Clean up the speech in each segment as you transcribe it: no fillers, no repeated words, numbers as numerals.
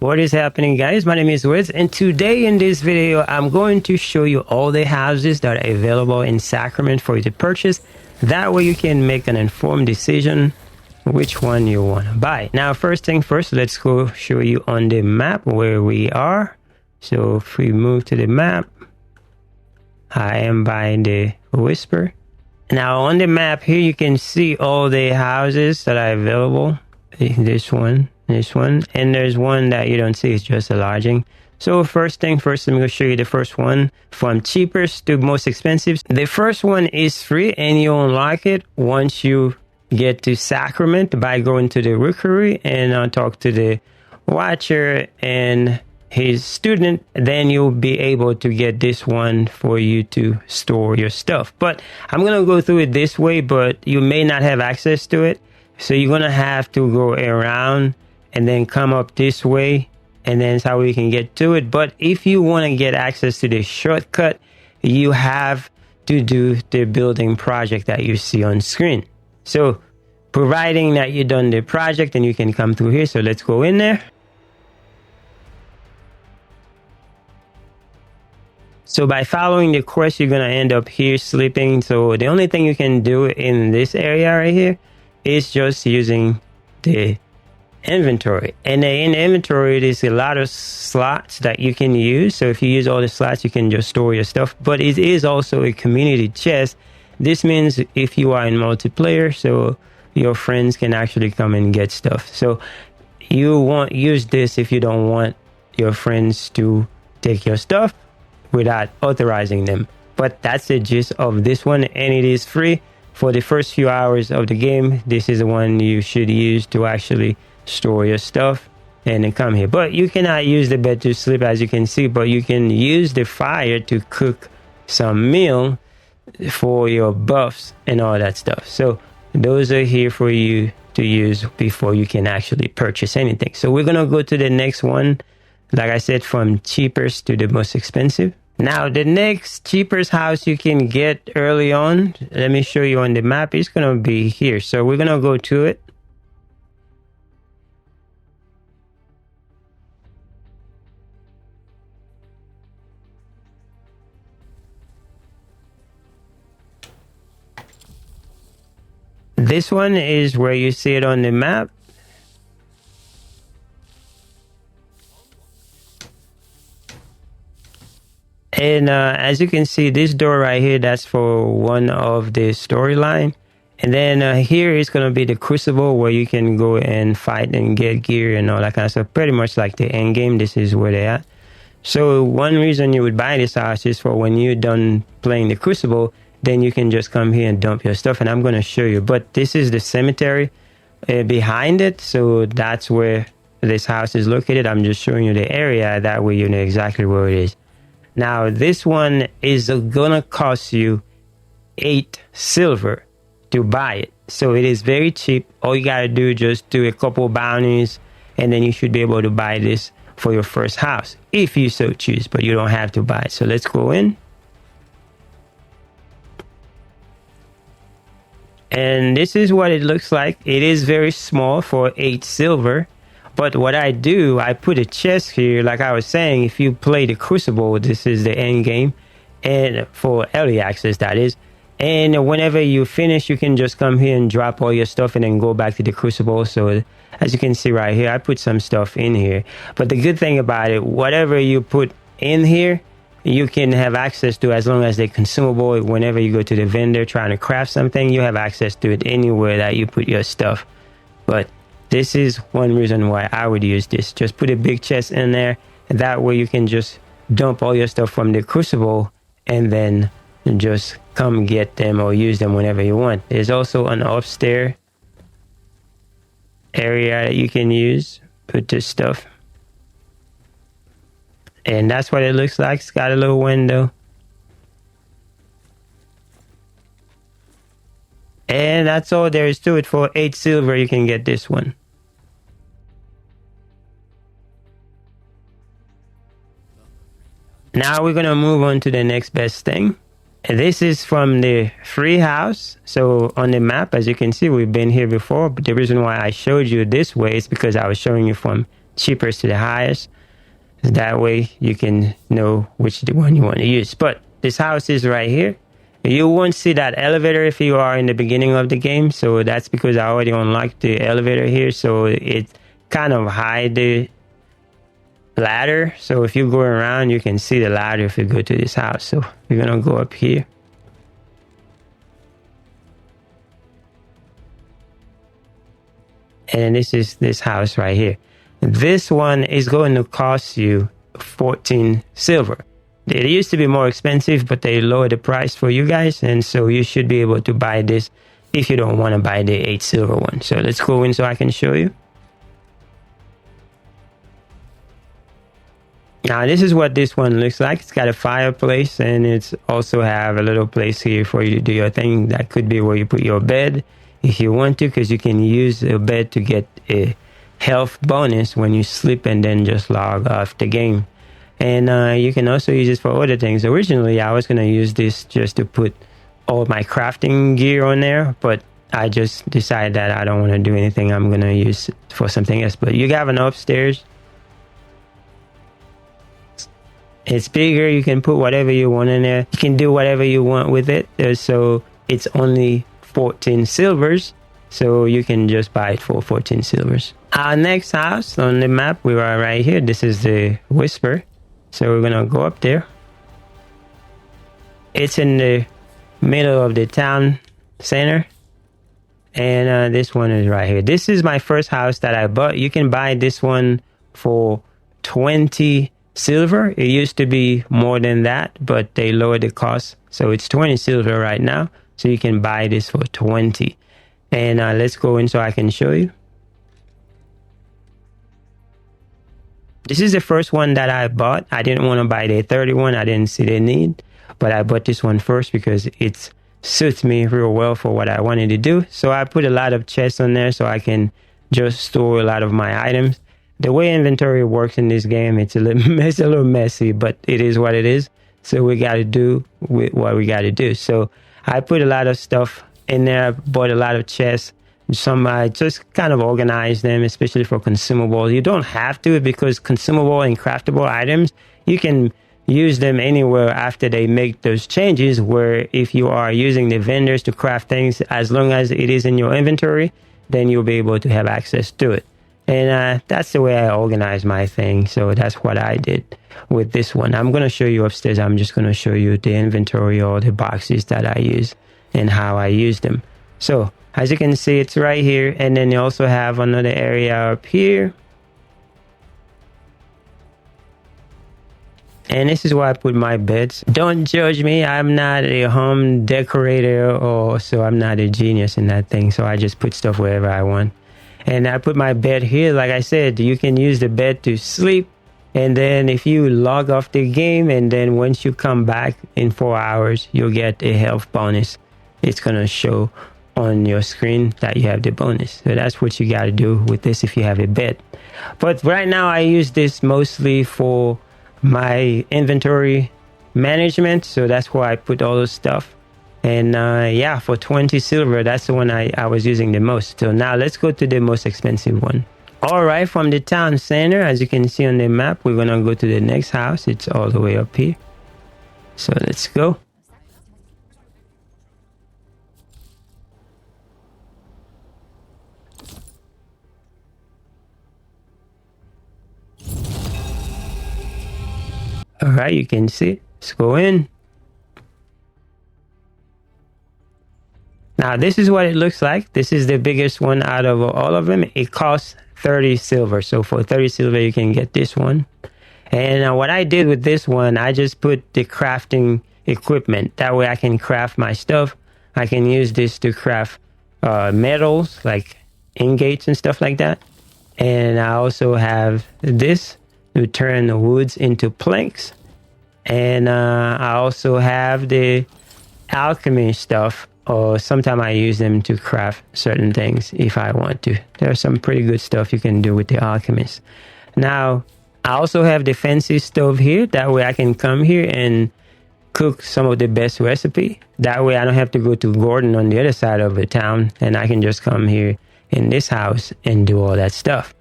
What is happening, guys? My name is Wiz, and today in this video I'm going to show you all the houses that are available in Sacrament for you to purchase. That way you can make an informed decision which one you want to buy. Now, first thing first, let's go show you on the map where we are. So if we move to the map, I am by the Whisper. Now on the map here you can see all the houses that are available. This one, and there's one that you don't see, it's just enlarging. So first thing first, I'm going to show you the first one from cheapest to most expensive. The first one is free and you unlock it once you get to Sacrament by going to the rookery and talk to the watcher and his student. Then you'll be able to get this one for you to store your stuff. But I'm going to go through it this way, but you may not have access to it. So you're going to have to go around and then come up this way, and then that's how we can get to it. But if you want to get access to the shortcut, you have to do the building project that you see on screen. So providing that you've done the project, then you can come through here. So let's go in there. So by following the quest, you're going to end up here sleeping. So the only thing you can do in this area right here is just using the inventory. And in the inventory, there's a lot of slots that you can use. So if you use all the slots, you can just store your stuff. But it is also a community chest. This means if you are in multiplayer, so your friends can actually come and get stuff. So you won't use this if you don't want your friends to take your stuff without authorizing them. But that's the gist of this one, and it is free for the first few hours of the game. This is the one you should use to actually store your stuff and then come here. But you cannot use the bed to sleep, as you can see, but you can use the fire to cook some meal for your buffs and all that stuff. So those are here for you to use before you can actually purchase anything. So we're gonna go to the next one, like I said, from cheapest to the most expensive. Now, the next cheapest house you can get early on, let me show you on the map, it's going to be here. So we're going to go to it. This one is where you see it on the map. And as you can see, this door right here, that's for one of the storyline. And then here is going to be the crucible where you can go and fight and get gear and all that kind of stuff. Pretty much like the end game, this is where they're at. So one reason you would buy this house is for when you're done playing the crucible, then you can just come here and dump your stuff. And I'm going to show you. But this is the cemetery behind it. So that's where this house is located. I'm just showing you the area. That way you know exactly where it is. Now, this one is gonna cost you 8 silver to buy it. So it is very cheap. All you gotta do is just do a couple bounties, and then you should be able to buy this for your first house, if you so choose, but you don't have to buy it. So let's go in. And this is what it looks like. It is very small for 8 silver. But what I do, I put a chest here. Like I was saying, if you play the Crucible, this is the end game, and for early access, that is. And whenever you finish, you can just come here and drop all your stuff and then go back to the Crucible. So as you can see right here, I put some stuff in here. But the good thing about it, whatever you put in here, you can have access to as long as they're consumable. Whenever you go to the vendor trying to craft something, you have access to it anywhere that you put your stuff. But this is one reason why I would use this. Just put a big chest in there, and that way you can just dump all your stuff from the Crucible and then just come get them or use them whenever you want. There's also an upstairs area that you can use, put this stuff. And that's what it looks like. It's got a little window. And that's all there is to it. For 8 silver, you can get this one. Now we're going to move on to the next best thing. And this is from the free house. So on the map, as you can see, we've been here before. But the reason why I showed you this way is because I was showing you from cheapest to the highest. That way you can know which one you want to use. But this house is right here. You won't see that elevator if you are in the beginning of the game. So that's because I already unlocked the elevator here. So it kind of hide the ladder. So if you go around, you can see the ladder if you go to this house. So we're going to go up here. And this is this house right here. This one is going to cost you 14 silver. It used to be more expensive, but they lowered the price for you guys. And so you should be able to buy this if you don't want to buy the 8 silver one. So let's go in so I can show you. Now this is what this one looks like. It's got a fireplace, and it's also have a little place here for you to do your thing. That could be where you put your bed if you want to, because you can use a bed to get a health bonus when you sleep and then just log off the game. And you can also use this for other things. Originally, I was going to use this just to put all my crafting gear on there, but I just decided that I don't want to do anything. I'm going to use it for something else. But you have an upstairs. It's bigger. You can put whatever you want in there. You can do whatever you want with it. So it's only 14 silvers. So you can just buy it for 14 silvers. Our next house on the map, we are right here. This is the Whisper. So we're going to go up there. It's in the middle of the town center. And this one is right here. This is my first house that I bought. You can buy this one for 20 silver. It used to be more than that, but they lowered the cost. So it's 20 silver right now. So you can buy this for 20. And let's go in so I can show you. This is the first one that I bought. I didn't want to buy the 31. I didn't see the need, but I bought this one first because it suits me real well for what I wanted to do. So I put a lot of chests on there so I can just store a lot of my items. The way inventory works in this game, it's a little messy, but it is what it is. So we got to do what we got to do. So I put a lot of stuff in there. I bought a lot of chests. Some I just kind of organize them, especially for consumables. You don't have to, because consumable and craftable items, you can use them anywhere after they make those changes, where if you are using the vendors to craft things, as long as it is in your inventory, then you'll be able to have access to it. And that's the way I organize my thing. So that's what I did with this one. I'm going to show you upstairs. I'm just going to show you the inventory or the boxes that I use and how I use them. So as you can see, it's right here. And then you also have another area up here. And this is where I put my beds. Don't judge me. I'm not a home decorator, so I'm not a genius in that thing. So I just put stuff wherever I want. And I put my bed here. Like I said, you can use the bed to sleep. And then if you log off the game, and then once you come back in 4 hours, you'll get a health bonus. It's going to show on your screen that you have the bonus. So that's what you got to do with this if you have a bed. But right now I use this mostly for my inventory management. So that's where I put all the stuff. And yeah, for 20 silver, that's the one I was using the most. So now let's go to the most expensive one. All right, from the town center, as you can see on the map, we're going to go to the next house. It's all the way up here. So let's go. All right, you can see. Let's go in. Now, this is what it looks like. This is the biggest one out of all of them. It costs 30 silver. So for 30 silver, you can get this one. And what I did with this one, I just put the crafting equipment. That way I can craft my stuff. I can use this to craft metals, like ingots and stuff like that. And I also have this to turn the woods into planks. And I also have the alchemy stuff, or sometimes I use them to craft certain things if I want to. There's some pretty good stuff you can do with the alchemist. Now, I also have the fancy stove here. That way I can come here and cook some of the best recipe. That way I don't have to go to Gordon on the other side of the town, and I can just come here in this house and do all that stuff.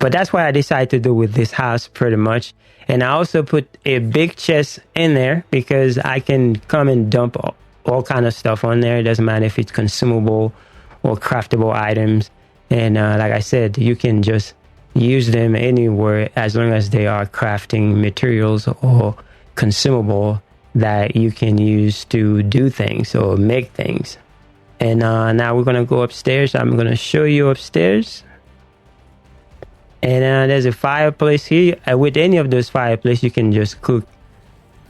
But that's what I decided to do with this house pretty much. And I also put a big chest in there because I can come and dump all kind of stuff on there. It doesn't matter if it's consumable or craftable items. And like I said, you can just use them anywhere as long as they are crafting materials or consumable that you can use to do things or make things. And now we're going to go upstairs. I'm going to show you upstairs. And there's a fireplace here. With any of those fireplaces, you can just cook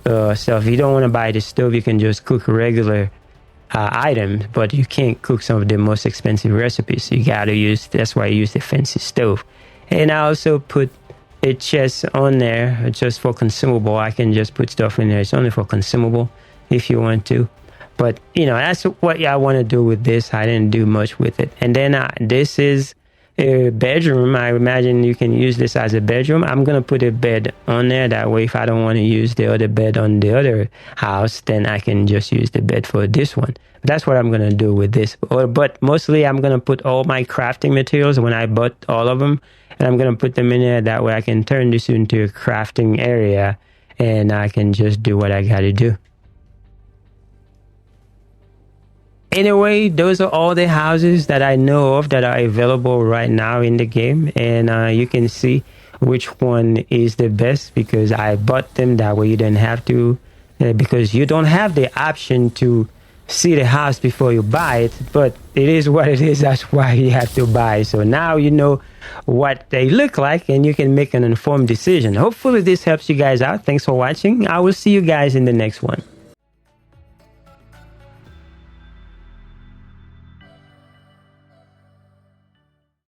stuff. If you don't want to buy the stove, you can just cook regular items, but you can't cook some of the most expensive recipes. So you got to use, that's why I use the fancy stove. And I also put a chest on there just for consumable. I can just put stuff in there. It's only for consumable if you want to. But, you know, that's what I want to do with this. I didn't do much with it. And then this is a bedroom. I imagine you can use this as a bedroom. I'm going to put a bed on there. That way, if I don't want to use the other bed on the other house, then I can just use the bed for this one. But that's what I'm going to do with this. But mostly, I'm going to put all my crafting materials when I bought all of them. And I'm going to put them in there. That way, I can turn this into a crafting area. And I can just do what I got to do. Anyway, those are all the houses that I know of that are available right now in the game. And you can see which one is the best because I bought them. That way you don't have to, because you don't have the option to see the house before you buy it. But it is what it is. That's why you have to buy. So now you know what they look like and you can make an informed decision. Hopefully this helps you guys out. Thanks for watching. I will see you guys in the next one.